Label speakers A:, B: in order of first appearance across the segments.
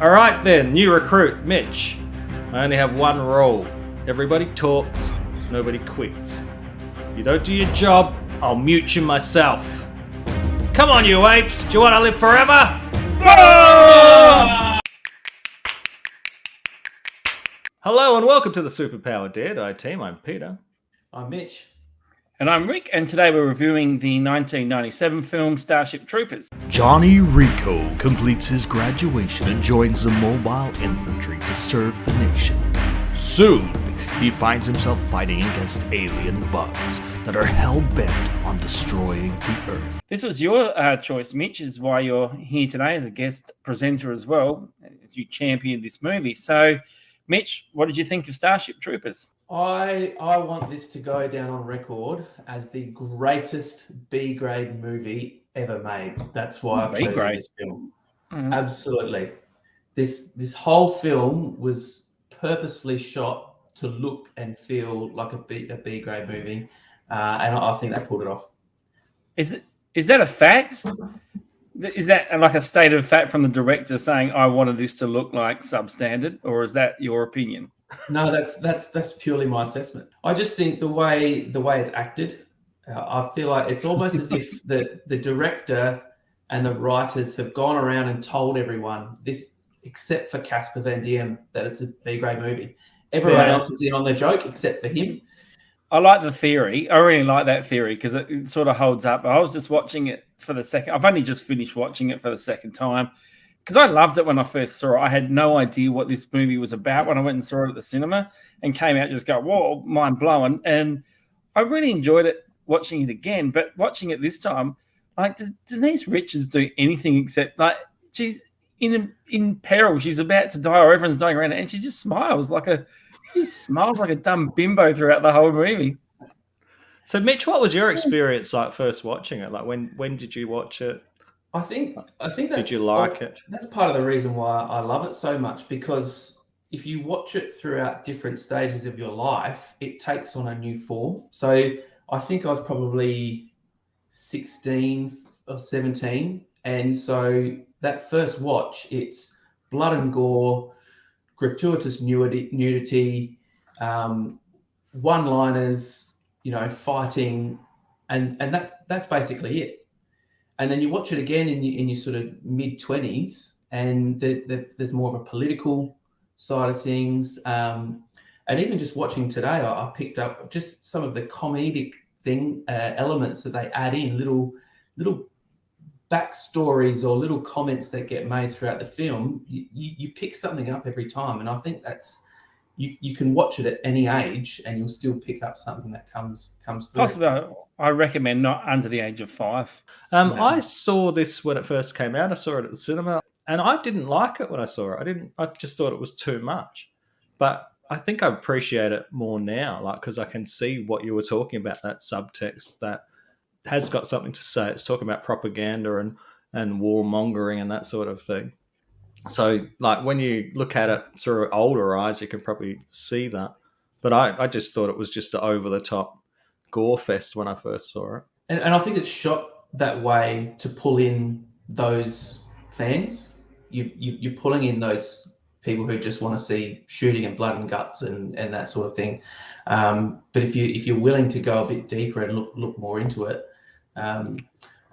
A: All right then, new recruit, Mitch. I only have one rule. Everybody talks, nobody quits. You don't do your job, I'll mute you myself. Come on, you apes! Do you want to live forever? Hello and welcome to the Superpower Dare Die team. I'm Peter.
B: I'm Mitch.
C: And I'm Rick, and today we're reviewing the 1997 film Starship Troopers.
D: Johnny Rico completes his graduation and joins the mobile infantry to serve the nation. Soon, he finds himself fighting against alien bugs that are hell-bent on destroying the Earth.
C: This was your choice, Mitch, is why you're here today as a guest presenter as well, as you championed this movie. So, Mitch, what did you think of Starship Troopers?
B: I want this to go down on record as the greatest B-grade movie ever made. That's why I've chosen this film. Mm-hmm. Absolutely. This whole film was purposefully shot to look and feel like a B-grade movie, and I think that pulled it off.
C: Is that a fact? Is that like a state of fact from the director saying, I wanted this to look like substandard, or is that your opinion?
B: No, that's purely my assessment. I just think the way it's acted, I feel like it's almost as if the director and the writers have gone around and told everyone this, except for Casper Van Diem, that it's a B-grade movie. Everyone else is in on the joke except for him.
C: I like the theory. I really like that theory because it sort of holds up. I was just watching it for the second. I've only just finished watching it for the second time because I loved it when I first saw it. I had no idea what this movie was about when I went and saw it at the cinema and came out just go, whoa, mind blowing. And I really enjoyed it watching it again. But watching it this time, like, does Denise Richards do anything except, like, she's in peril. She's about to die or everyone's dying around her, and she just smiles like a dumb bimbo throughout the whole movie.
A: So, Mitch, what was your experience like first watching it? Like, when did you watch it?
B: I think that's,
A: did you like it?
B: That's part of the reason why I love it so much, because if you watch it throughout different stages of your life, it takes on a new form. So I think I was probably 16 or 17. And so that first watch, it's blood and gore, gratuitous nudity, one-liners, fighting, and that's basically it. And then you watch it again in your sort of mid-20s, and there's more of a political side of things. And even just watching today, I picked up just some of the comedic elements that they add in, little backstories or little comments that get made throughout the film. You pick something up every time, and I think that's you can watch it at any age and you'll still pick up something that comes through.
C: Possibly, I recommend not under the age of 5.
A: I saw this when it first came out. I saw it at the cinema, and I didn't like it when I saw it. I just thought it was too much. But I think I appreciate it more now, like, because I can see what you were talking about, that subtext that has got something to say. It's talking about propaganda and warmongering and that sort of thing. So, like, when you look at it through older eyes, you can probably see that. But I just thought it was just an over-the-top gore fest when I first saw it.
B: And I think it's shot that way to pull in those fans. You're pulling in those people who just want to see shooting and blood and guts and that sort of thing. But if you're willing to go a bit deeper and look more into it, I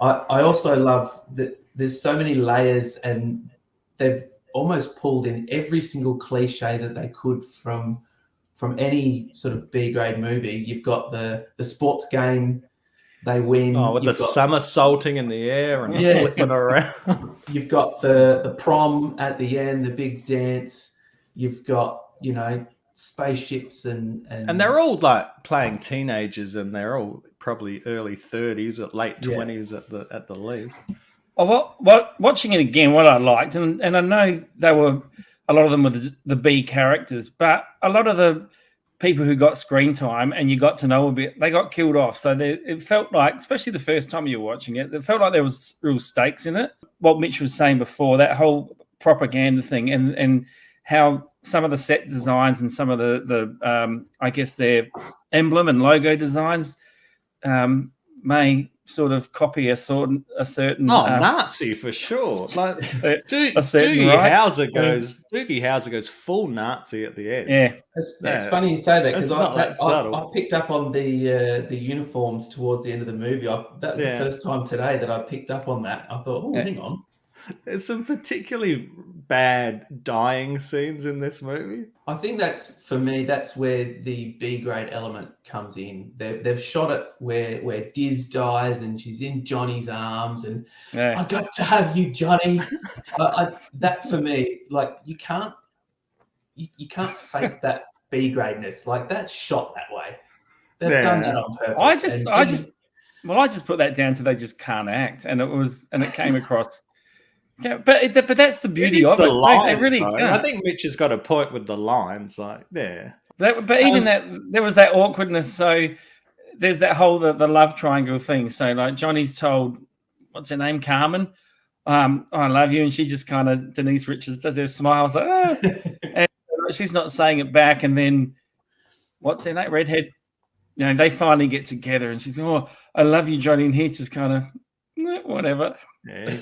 B: also love that there's so many layers, and they've almost pulled in every single cliche that they could from any sort of B-grade movie. You've got the sports game, they win.
A: With the somersaulting in the air and flipping around.
B: You've got the prom at the end, the big dance. You've got, spaceships and
A: they're all like playing teenagers, and they're all probably early 30s or late 20s at the least.
C: Well, watching it again, what I liked, and I know they were, a lot of them were the B characters, but a lot of the people who got screen time and you got to know a bit, they got killed off. So it felt like, especially the first time you were watching it, it felt like there was real stakes in it. What Mitch was saying before, that whole propaganda thing, and how some of the set designs and some of the I guess their emblem and logo designs may sort of copy a certain
A: Nazi for sure. Like
C: a certain
A: Doogie Howser goes full Nazi at the end.
C: Yeah,
B: it's funny you say that because
A: subtle.
B: I picked up on the uniforms towards the end of the movie. That was the first time today that I picked up on that. I thought, hang on.
A: There's some particularly bad dying scenes in this movie.
B: I think that's where the B grade element comes in. They've shot it where Diz dies and she's in Johnny's arms and I got to have you, Johnny. That for me, like you can't fake that B gradeness. Like that's shot that way. They've done that on purpose.
C: I just put that down to they just can't act, and it came across. Yeah, but that's the beauty of it. They really can't.
A: I think Mitch has got a point with the lines, like there.
C: But even there was that awkwardness. So there's that whole the love triangle thing. So like Johnny's told, what's her name, Carmen, I love you, and she just kind of Denise Richards does her smile. I was like, oh. And she's not saying it back, and then what's her name, redhead? You know, they finally get together, and she's going, oh, I love you, Johnny, and he's just kind of whatever.
A: Yeah,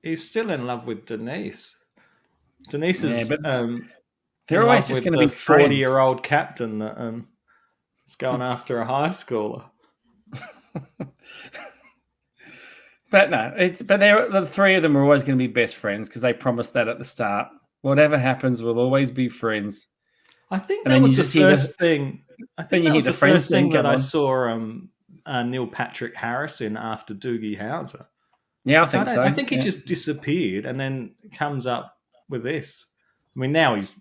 A: he's still in love with Denise. Denise is.
C: But they're always just going to be
A: 40-year-old captain that is going after a high schooler.
C: But no, the three of them are always going to be best friends because they promised that at the start. Whatever happens, we'll always be friends.
A: I think that was the first thing. I think that was the first thing that I saw Neil Patrick Harris in after Doogie Howser.
C: Yeah, I think so.
A: I think he just disappeared and then comes up with this. I mean, now he's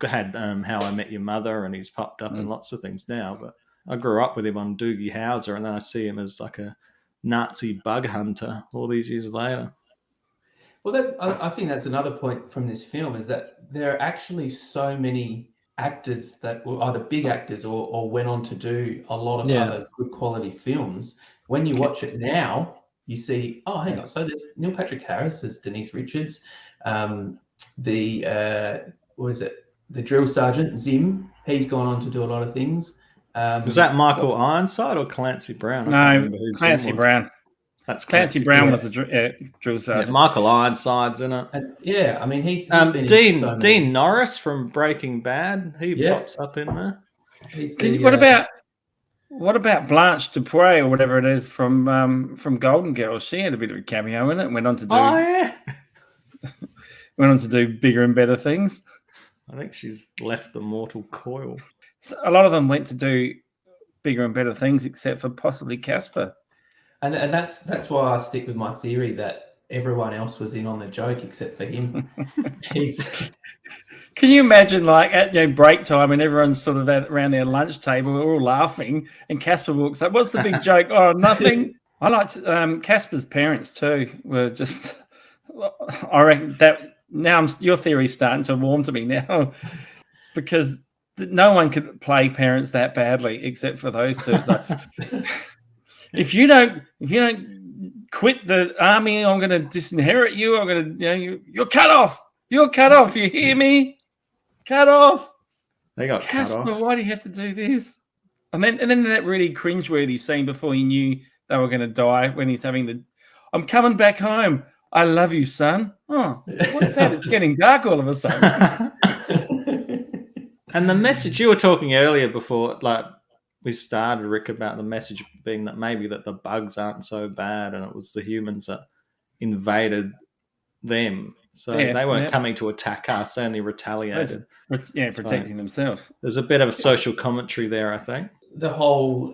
A: had How I Met Your Mother and he's popped up in lots of things now, but I grew up with him on Doogie Howser and then I see him as like a Nazi bug hunter all these years later.
B: Well, I think that's another point from this film is that there are actually so many actors that were either big actors or went on to do a lot of other good quality films. When you watch it now, you see, oh, hang on. So there's Neil Patrick Harris as Denise Richards. The drill sergeant, Zim, he's gone on to do a lot of things.
A: Was that Michael Ironside or Clancy Brown?
C: No, Clancy Brown.
A: That's
C: Clancy Brown was the drill sergeant.
A: Yeah, Michael Ironside's in it.
B: I mean, he's been in so many.
A: Dean Norris from Breaking Bad. He pops up in there.
C: What about Blanche Dupree or whatever it is from Golden Girls? She had a bit of a cameo in it and went on to do bigger and better things.
A: I think she's left the mortal coil.
C: So a lot of them went to do bigger and better things, except for possibly Casper.
B: And that's why I stick with my theory that everyone else was in on the joke except for him.
C: Can you imagine, like at break time, and everyone's sort of around their lunch table, we're all laughing, and Casper walks up. What's the big joke? Oh, nothing. I liked Casper's parents too. Were just. I reckon that now your theory's starting to warm to me now, because no one could play parents that badly except for those two. So, if you don't quit the army, I'm going to disinherit you. I'm going to, you're cut off. You're cut off. You hear me? Cut off.
A: They got
C: Casper,
A: cut off.
C: Why do you have to do this? And then that really cringeworthy scene before he knew they were going to die when he's having I'm coming back home. I love you, son. Oh, what's that? It's getting dark all of a sudden.
A: And the message you were talking earlier before, like we started, Rick, about the message being that maybe that the bugs aren't so bad and it was the humans that invaded them. So they weren't coming to attack us, they only retaliated.
C: Protecting themselves.
A: There's a bit of a social commentary there, I think.
B: The whole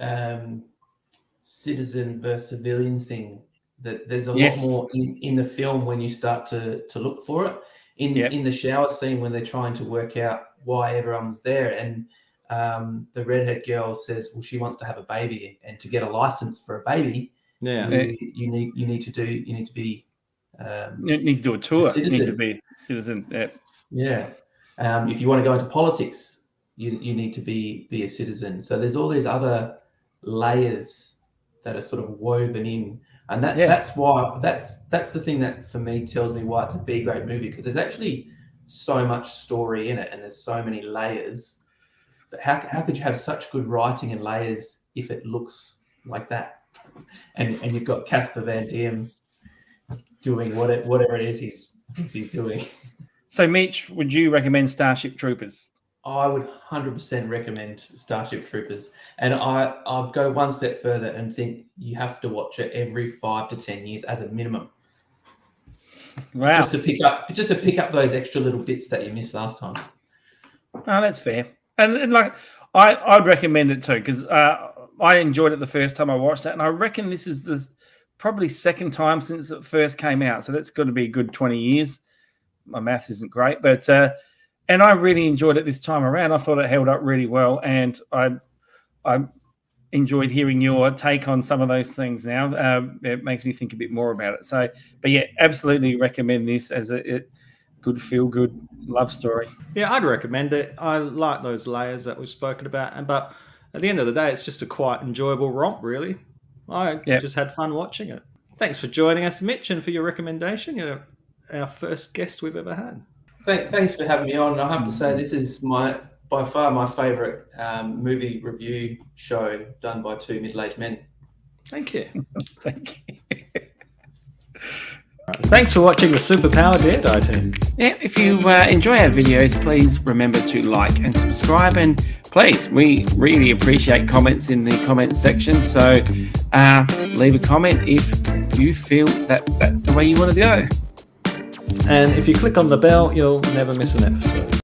B: citizen versus civilian thing, that there's a lot more in the film when you start to look for it. In the shower scene when they're trying to work out why everyone's there, and the redhead girl says, well, she wants to have a baby, and to get a license for a baby, you need to be
C: you need to do a tour. You need to be a citizen.
B: If you want to go into politics, you need to be a citizen. So there's all these other layers that are sort of woven in, and that's why that's the thing that for me tells me why it's a B grade movie, because there's actually so much story in it and there's so many layers. But how could you have such good writing and layers if it looks like that? and you've got Casper Van Diem doing whatever it is he's doing.
C: So, Mitch, would you recommend Starship Troopers?
B: I would 100% recommend Starship Troopers, and I'll go one step further and think you have to watch it every 5 to 10 years as a minimum.
C: Wow.
B: Just to pick up those extra little bits that you missed last time.
C: Oh, that's fair. And like I'd recommend it too, because I enjoyed it the first time I watched it, and I reckon this is the probably second time since it first came out. So that's got to be a good 20 years. My maths isn't great, but and I really enjoyed it this time around. I thought it held up really well, and I enjoyed hearing your take on some of those things now. It makes me think a bit more about it. So, but yeah, absolutely recommend this as a good feel-good love story.
A: Yeah, I'd recommend it. I like those layers that we've spoken about, but at the end of the day, it's just a quite enjoyable romp, really. I just had fun watching it. Thanks for joining us, Mitch, and for your recommendation. You're our first guest we've ever had.
B: Thanks for having me on. I have to say, this is by far my favourite movie review show done by two middle-aged men.
A: Thank you.
C: Thank you.
A: Thanks for watching the Superpower Dare Die team.
C: Yeah, if you enjoy our videos, please remember to like and subscribe. And please, we really appreciate comments in the comments section. So leave a comment if you feel that that's the way you want to go.
A: And if you click on the bell, you'll never miss an episode.